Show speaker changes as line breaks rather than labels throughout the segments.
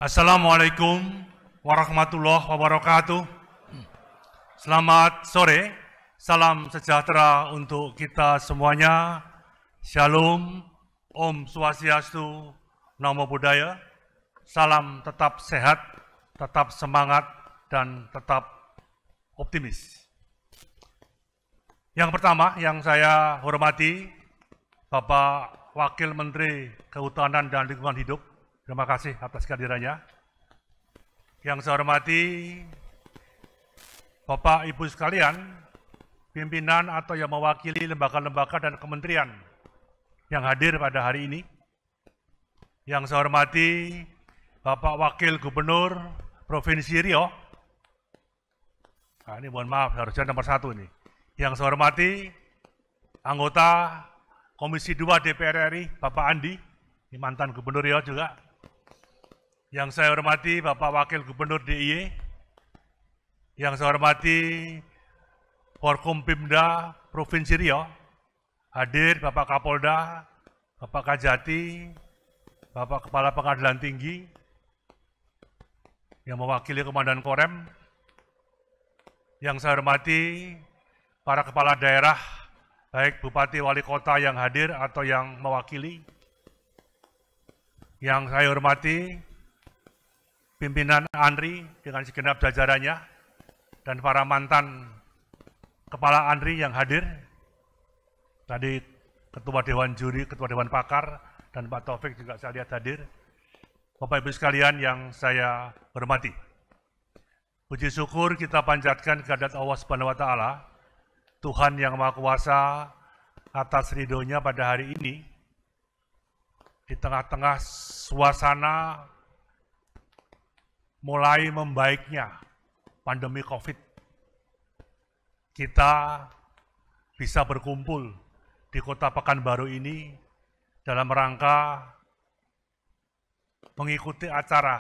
Assalamualaikum warahmatullahi wabarakatuh. Selamat sore, salam sejahtera untuk kita semuanya. Shalom, Om Swastiastu, Namo Buddhaya. Salam tetap sehat, tetap semangat, dan tetap optimis. Yang pertama yang saya hormati, Bapak Wakil Menteri Kehutanan dan Lingkungan Hidup. Terima kasih atas kehadirannya. Yang saya hormati Bapak Ibu sekalian, pimpinan atau yang mewakili lembaga-lembaga dan kementerian yang hadir pada hari ini. Yang saya hormati Bapak Wakil Gubernur Provinsi Riau. Nah, ini mohon maaf, harusnya nomor 1 ini. Yang saya hormati anggota Komisi 2 DPR RI, Bapak Andi, ini mantan Gubernur Riau juga. Yang saya hormati Bapak Wakil Gubernur DIY, yang saya hormati Forkompimda Provinsi Riau, hadir Bapak Kapolda, Bapak Kajati, Bapak Kepala Pengadilan Tinggi, yang mewakili Komandan Korem, yang saya hormati para kepala daerah, baik Bupati Wali Kota yang hadir atau yang mewakili, yang saya hormati pimpinan ANRI dengan segenap jajarannya, dan para mantan kepala ANRI yang hadir, tadi Ketua Dewan Juri, Ketua Dewan Pakar, dan Pak Taufik juga saya lihat hadir. Bapak Ibu sekalian yang saya hormati, puji syukur kita panjatkan kehadirat Allah Subhanahu wa Ta'ala, Tuhan yang Maha Kuasa, atas ridhonya pada hari ini, di tengah-tengah suasana mulai membaiknya pandemi COVID, kita bisa berkumpul di Kota Pekanbaru ini dalam rangka mengikuti acara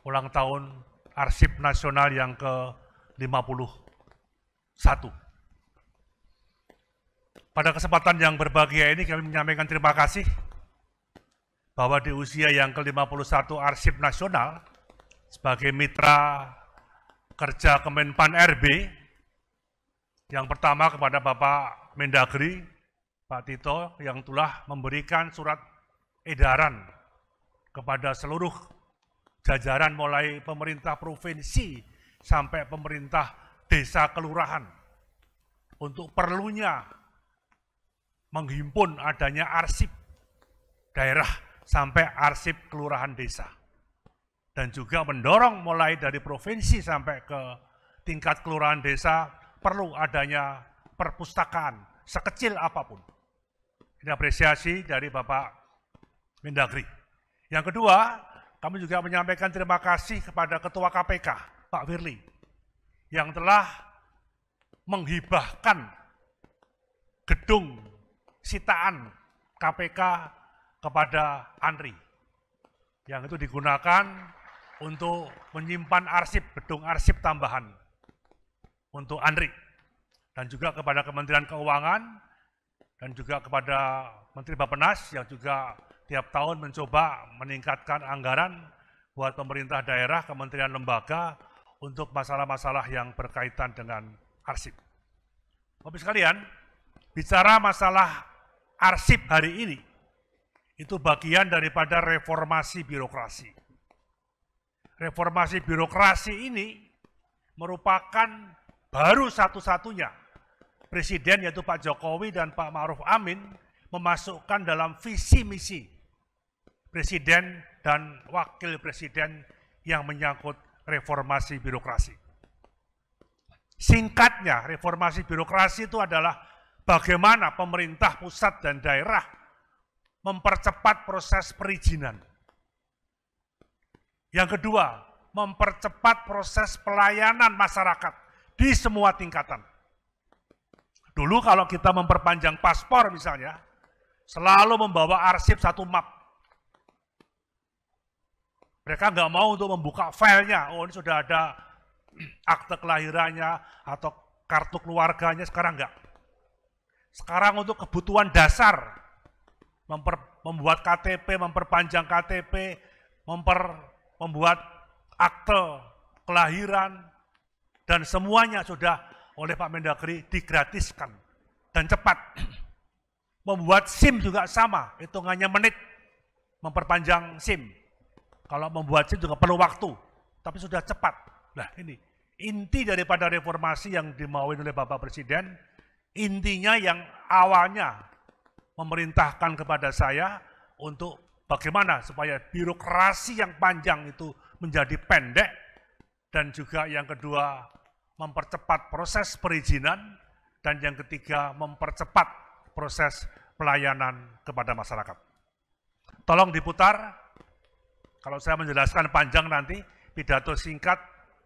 ulang tahun Arsip Nasional yang ke-51. Pada kesempatan yang berbahagia ini kami menyampaikan terima kasih bahwa di usia yang ke-51 Arsip Nasional, sebagai mitra kerja Kemenpan RB, yang pertama kepada Bapak Mendagri, Pak Tito, yang telah memberikan surat edaran kepada seluruh jajaran mulai pemerintah provinsi sampai pemerintah desa kelurahan untuk perlunya menghimpun adanya arsip daerah sampai arsip kelurahan desa. Dan juga mendorong mulai dari provinsi sampai ke tingkat kelurahan desa perlu adanya perpustakaan sekecil apapun. Ini apresiasi dari Bapak Mendagri. Yang kedua, kami juga menyampaikan terima kasih kepada Ketua KPK, Pak Firly, yang telah menghibahkan gedung sitaan KPK kepada ANRI, yang itu digunakan untuk menyimpan arsip, gedung arsip tambahan untuk ANRI, dan juga kepada Kementerian Keuangan, dan juga kepada Menteri Bappenas yang juga tiap tahun mencoba meningkatkan anggaran buat pemerintah daerah, kementerian lembaga untuk masalah-masalah yang berkaitan dengan arsip. Bapak sekalian, bicara masalah arsip hari ini, itu bagian daripada reformasi birokrasi. Reformasi birokrasi ini merupakan baru satu-satunya Presiden, yaitu Pak Jokowi dan Pak Ma'ruf Amin, memasukkan dalam visi misi Presiden dan Wakil Presiden yang menyangkut reformasi birokrasi. Singkatnya, reformasi birokrasi itu adalah bagaimana pemerintah pusat dan daerah mempercepat proses perizinan. Yang kedua, mempercepat proses pelayanan masyarakat di semua tingkatan. Dulu kalau kita memperpanjang paspor misalnya, selalu membawa arsip satu map. Mereka nggak mau untuk membuka filenya, oh ini sudah ada akte kelahirannya atau kartu keluarganya, sekarang enggak. Sekarang untuk kebutuhan dasar, membuat KTP, memperpanjang KTP, membuat akte kelahiran, dan semuanya sudah oleh Pak Mendagri digratiskan dan cepat. Membuat SIM juga sama, hitungannya menit memperpanjang SIM. Kalau membuat SIM juga perlu waktu, tapi sudah cepat. Nah ini, inti daripada reformasi yang dimauin oleh Bapak Presiden, intinya yang awalnya memerintahkan kepada saya untuk bagaimana supaya birokrasi yang panjang itu menjadi pendek, dan juga yang kedua mempercepat proses perizinan, dan yang ketiga mempercepat proses pelayanan kepada masyarakat. Tolong diputar, kalau saya menjelaskan panjang nanti, pidato singkat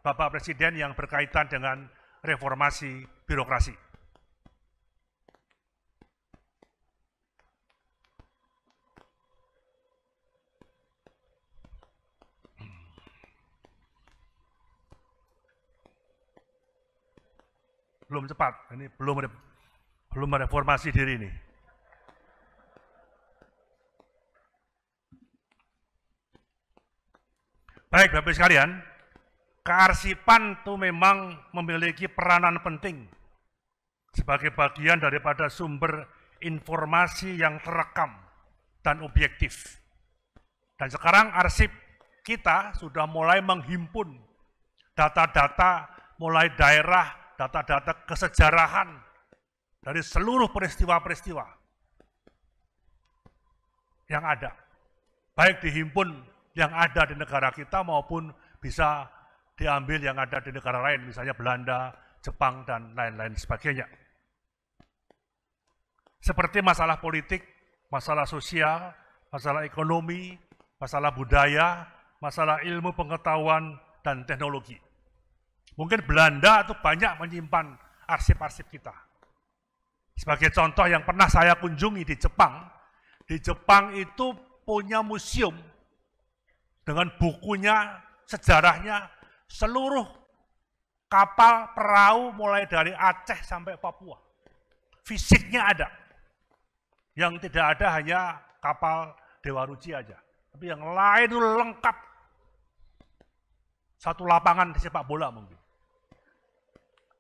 Bapak Presiden yang berkaitan dengan reformasi birokrasi. Belum cepat, ini belum reformasi diri ini. Baik, Bapak sekalian, kearsipan itu memang memiliki peranan penting sebagai bagian daripada sumber informasi yang terekam dan objektif. Dan sekarang arsip kita sudah mulai menghimpun data-data mulai daerah, data-data kesejarahan dari seluruh peristiwa-peristiwa yang ada. Baik dihimpun yang ada di negara kita maupun bisa diambil yang ada di negara lain, misalnya Belanda, Jepang, dan lain-lain sebagainya. Seperti masalah politik, masalah sosial, masalah ekonomi, masalah budaya, masalah ilmu pengetahuan, dan teknologi. Mungkin Belanda itu banyak menyimpan arsip-arsip kita. Sebagai contoh yang pernah saya kunjungi di Jepang itu punya museum dengan bukunya, sejarahnya, seluruh kapal, perahu mulai dari Aceh sampai Papua. Fisiknya ada. Yang tidak ada hanya kapal Dewa Ruci aja. Tapi yang lain itu lengkap. Satu lapangan sepak bola mungkin.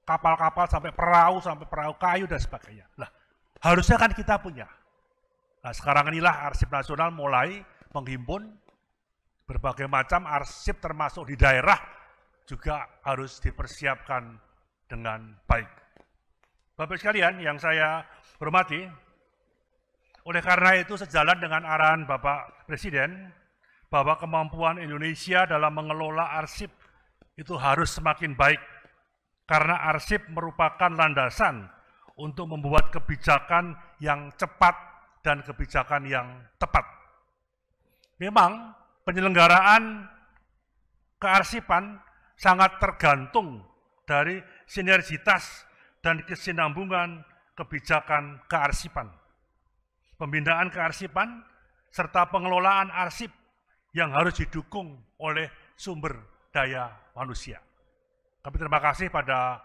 Kapal-kapal sampai perahu kayu dan sebagainya. Nah, harusnya kan kita punya. Nah, sekarang inilah Arsip Nasional mulai menghimpun berbagai macam arsip termasuk di daerah juga harus dipersiapkan dengan baik. Bapak sekalian yang saya hormati, oleh karena itu sejalan dengan arahan Bapak Presiden bahwa kemampuan Indonesia dalam mengelola arsip itu harus semakin baik. Karena arsip merupakan landasan untuk membuat kebijakan yang cepat dan kebijakan yang tepat. Memang penyelenggaraan kearsipan sangat tergantung dari sinergitas dan kesinambungan kebijakan kearsipan. Pembinaan kearsipan serta pengelolaan arsip yang harus didukung oleh sumber daya manusia. Tapi terima kasih pada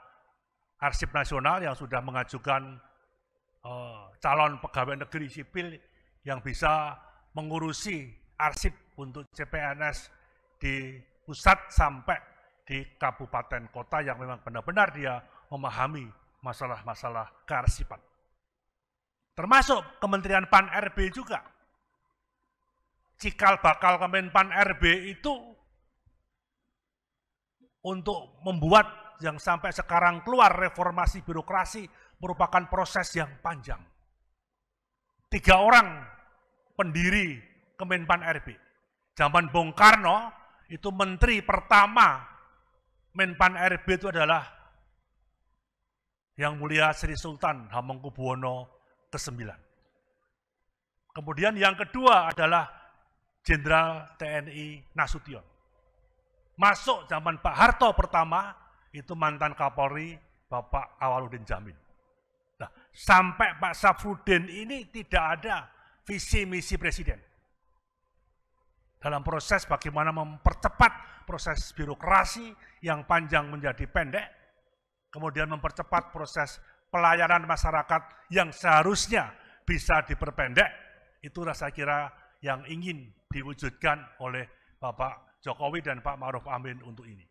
Arsip Nasional yang sudah mengajukan calon pegawai negeri sipil yang bisa mengurusi arsip untuk CPNS di pusat sampai di kabupaten kota yang memang benar-benar dia memahami masalah-masalah kearsipan. Termasuk Kementerian Pan-RB juga. Cikal bakal Kemenpan RB itu untuk membuat yang sampai sekarang keluar reformasi birokrasi merupakan proses yang panjang. 3 orang pendiri Kemenpan RB. Zaman Bung Karno itu menteri pertama Menpan RB itu adalah Yang Mulia Sri Sultan Hamengkubuwono ke-9. Kemudian yang kedua adalah Jenderal TNI Nasution. Masuk zaman Pak Harto pertama, itu mantan Kapolri Bapak Awaludin Jamil. Nah, sampai Pak Safrudin ini tidak ada visi misi presiden. Dalam proses bagaimana mempercepat proses birokrasi yang panjang menjadi pendek, kemudian mempercepat proses pelayanan masyarakat yang seharusnya bisa diperpendek, itulah saya kira yang ingin diwujudkan oleh Bapak Jokowi dan Pak Ma'ruf Amin untuk ini.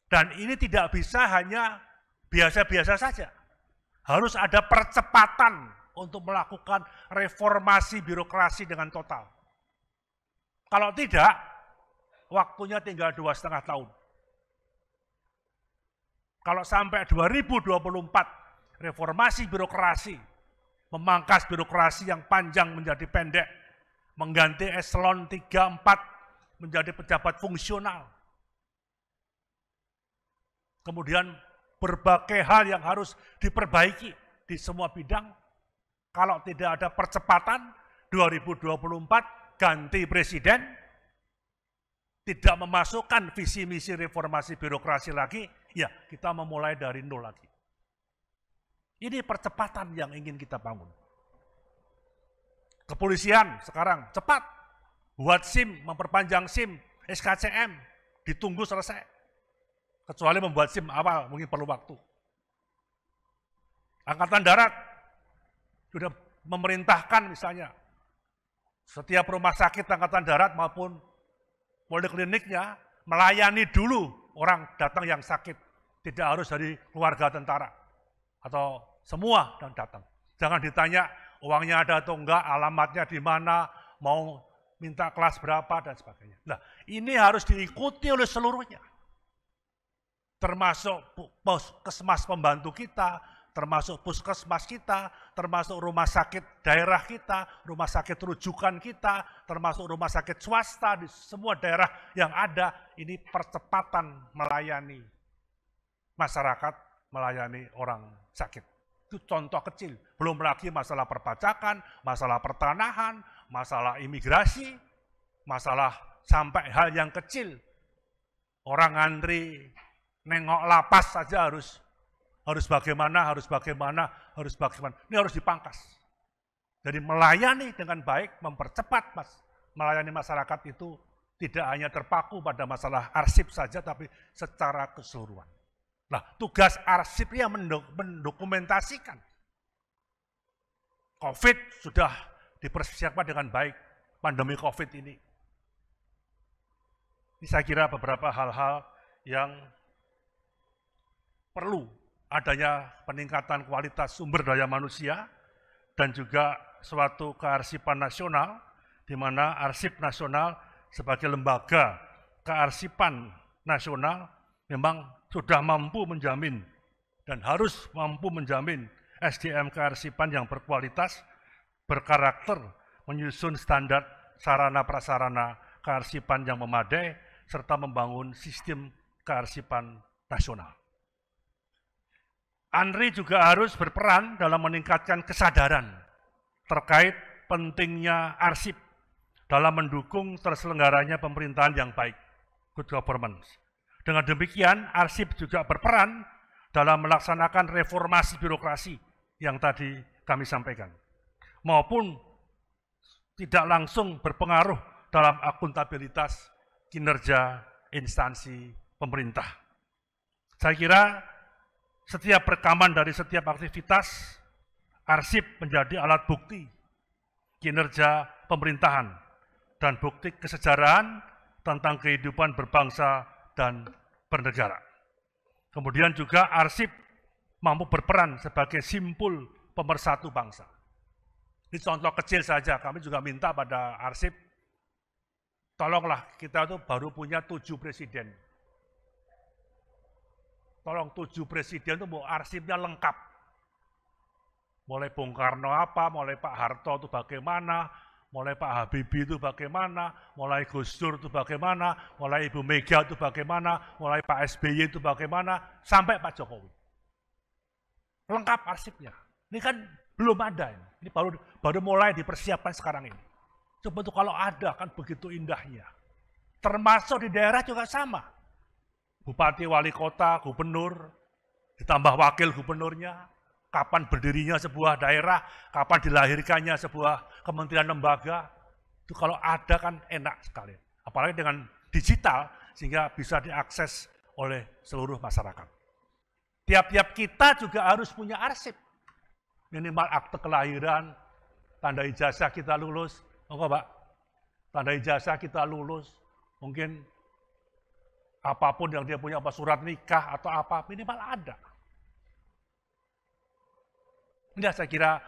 Dan ini tidak bisa hanya biasa-biasa saja. Harus ada percepatan untuk melakukan reformasi birokrasi dengan total. Kalau tidak, waktunya tinggal 2,5 tahun. Kalau sampai 2024, reformasi birokrasi, memangkas birokrasi yang panjang menjadi pendek, mengganti eselon 3, 4 menjadi pejabat fungsional. Kemudian berbagai hal yang harus diperbaiki di semua bidang. Kalau tidak ada percepatan, 2024 ganti presiden, tidak memasukkan visi misi reformasi birokrasi lagi, ya kita memulai dari nol lagi. Ini percepatan yang ingin kita bangun. Kepolisian sekarang cepat, buat SIM, memperpanjang SIM, SKCM, ditunggu selesai. Kecuali membuat SIM awal, mungkin perlu waktu. Angkatan Darat sudah memerintahkan misalnya, setiap rumah sakit Angkatan Darat maupun polikliniknya melayani dulu orang datang yang sakit. Tidak harus dari keluarga tentara atau semua dan datang. Jangan ditanya uangnya ada atau enggak, alamatnya di mana, mau minta kelas berapa dan sebagainya. Nah, ini harus diikuti oleh seluruhnya. Termasuk puskesmas pembantu kita, termasuk puskesmas kita, termasuk rumah sakit daerah kita, rumah sakit rujukan kita, termasuk rumah sakit swasta di semua daerah yang ada. Ini percepatan melayani masyarakat, melayani orang sakit. Itu contoh kecil. Belum lagi masalah perpajakan, masalah pertanahan, masalah imigrasi, masalah sampai hal yang kecil. Orang ngantri nengok lapas saja harus bagaimana. Ini harus dipangkas. Jadi melayani dengan baik, mempercepat melayani masyarakat itu tidak hanya terpaku pada masalah arsip saja, tapi secara keseluruhan. Nah, tugas arsipnya mendokumentasikan. COVID sudah dipersiapkan dengan baik, pandemi COVID ini. Ini saya kira beberapa hal-hal yang perlu adanya peningkatan kualitas sumber daya manusia dan juga suatu kearsipan nasional, di mana arsip nasional sebagai lembaga kearsipan nasional memang sudah mampu menjamin dan harus mampu menjamin SDM kearsipan yang berkualitas, berkarakter, menyusun standar sarana prasarana kearsipan yang memadai, serta membangun sistem kearsipan nasional. ANRI juga harus berperan dalam meningkatkan kesadaran terkait pentingnya arsip dalam mendukung terselenggaranya pemerintahan yang baik, good governance. Dengan demikian, arsip juga berperan dalam melaksanakan reformasi birokrasi yang tadi kami sampaikan, maupun tidak langsung berpengaruh dalam akuntabilitas kinerja instansi pemerintah. Saya kira setiap rekaman dari setiap aktivitas, arsip menjadi alat bukti kinerja pemerintahan dan bukti kesejarahan tentang kehidupan berbangsa dan bernegara. Kemudian juga arsip mampu berperan sebagai simpul pemersatu bangsa. Ini contoh kecil saja, kami juga minta pada arsip, tolonglah kita itu baru punya 7 presiden. Tolong 7 presiden itu mau arsipnya lengkap. Mulai Bung Karno apa, mulai Pak Harto itu bagaimana, mulai Pak Habibie itu bagaimana, mulai Gus Dur itu bagaimana, mulai Ibu Mega itu bagaimana, mulai Pak SBY itu bagaimana, sampai Pak Jokowi. Lengkap arsipnya. Ini kan belum ada. Ini baru mulai dipersiapkan sekarang ini. Coba tuh kalau ada kan begitu indahnya. Termasuk di daerah juga sama. Bupati, wali kota, gubernur, ditambah wakil gubernurnya, kapan berdirinya sebuah daerah, kapan dilahirkannya sebuah kementerian lembaga, itu kalau ada kan enak sekali. Apalagi dengan digital, sehingga bisa diakses oleh seluruh masyarakat. Tiap-tiap kita juga harus punya arsip. Minimal akte kelahiran, tanda ijazah kita lulus, enggak Pak? Tanda ijazah kita lulus, mungkin apapun yang dia punya, apa surat nikah atau apa, minimal ada. Ini saya kira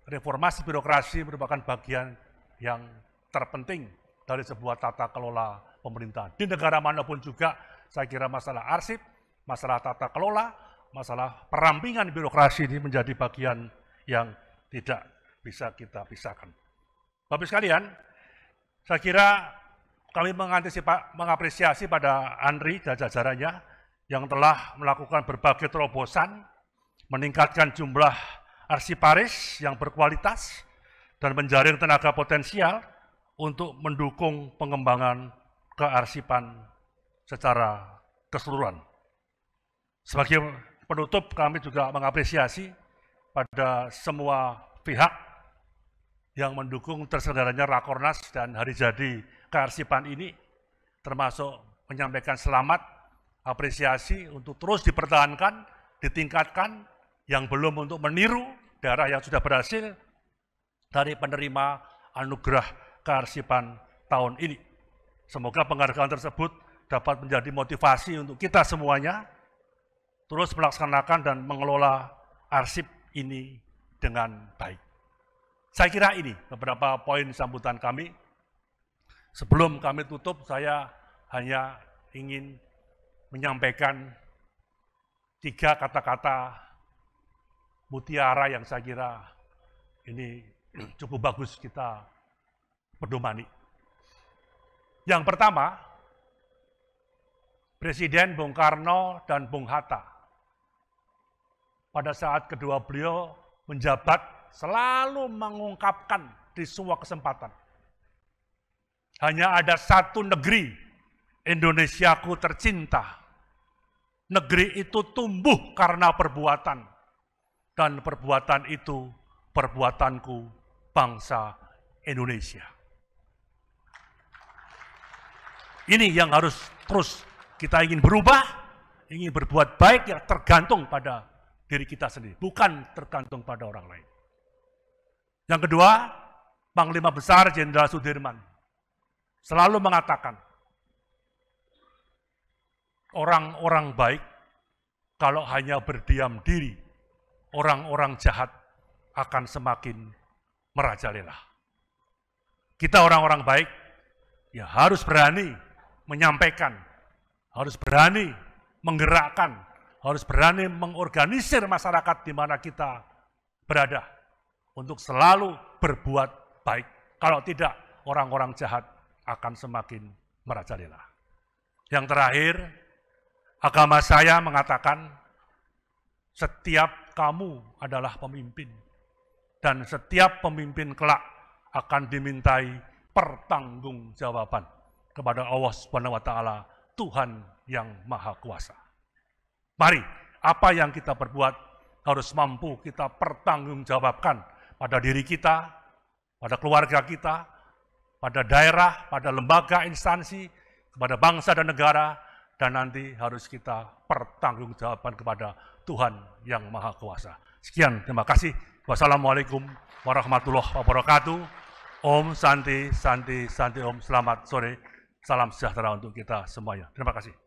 reformasi birokrasi merupakan bagian yang terpenting dari sebuah tata kelola pemerintahan. Di negara manapun juga, saya kira masalah arsip, masalah tata kelola, masalah perampingan birokrasi ini menjadi bagian yang tidak bisa kita pisahkan. Bapak sekalian, saya kira kami mengapresiasi pada Andri dan jajarannya yang telah melakukan berbagai terobosan, meningkatkan jumlah arsiparis yang berkualitas, dan menjaring tenaga potensial untuk mendukung pengembangan kearsipan secara keseluruhan. Sebagai penutup, kami juga mengapresiasi pada semua pihak yang mendukung terselenggaranya Rakornas dan Hari Jadi Kearsipan ini, termasuk menyampaikan selamat, apresiasi untuk terus dipertahankan, ditingkatkan, yang belum untuk meniru daerah yang sudah berhasil dari penerima anugerah kearsipan tahun ini. Semoga penghargaan tersebut dapat menjadi motivasi untuk kita semuanya terus melaksanakan dan mengelola arsip ini dengan baik. Saya kira ini beberapa poin sambutan kami. Sebelum kami tutup, saya hanya ingin menyampaikan 3 kata-kata mutiara yang saya kira ini cukup bagus kita pedomani. Yang pertama, Presiden Bung Karno dan Bung Hatta pada saat kedua beliau menjabat selalu mengungkapkan di semua kesempatan, hanya ada satu negeri, Indonesiaku tercinta. Negeri itu tumbuh karena perbuatan, dan perbuatan itu perbuatanku, bangsa Indonesia. Ini yang harus terus kita ingin berubah, ingin berbuat baik yang tergantung pada diri kita sendiri, bukan tergantung pada orang lain. Yang kedua, Panglima Besar Jenderal Sudirman selalu mengatakan, orang-orang baik kalau hanya berdiam diri, orang-orang jahat akan semakin merajalela. Kita orang-orang baik ya harus berani menyampaikan, harus berani menggerakkan, harus berani mengorganisir masyarakat di mana kita berada untuk selalu berbuat baik. Kalau tidak, orang-orang jahat akan semakin merajalela. Yang terakhir, agama saya mengatakan setiap kamu adalah pemimpin, dan setiap pemimpin kelak akan dimintai pertanggungjawaban kepada Allah Subhanahu wa Ta'ala, Tuhan yang Maha Kuasa. Mari, apa yang kita perbuat harus mampu kita pertanggungjawabkan pada diri kita, pada keluarga kita, pada daerah, pada lembaga, instansi, kepada bangsa dan negara, dan nanti harus kita pertanggungjawabkan kepada Tuhan yang Maha Kuasa. Sekian, terima kasih. Wassalamualaikum warahmatullahi wabarakatuh. Om Santi, Santi, Santi Om. Selamat sore. Salam sejahtera untuk kita semuanya. Terima kasih.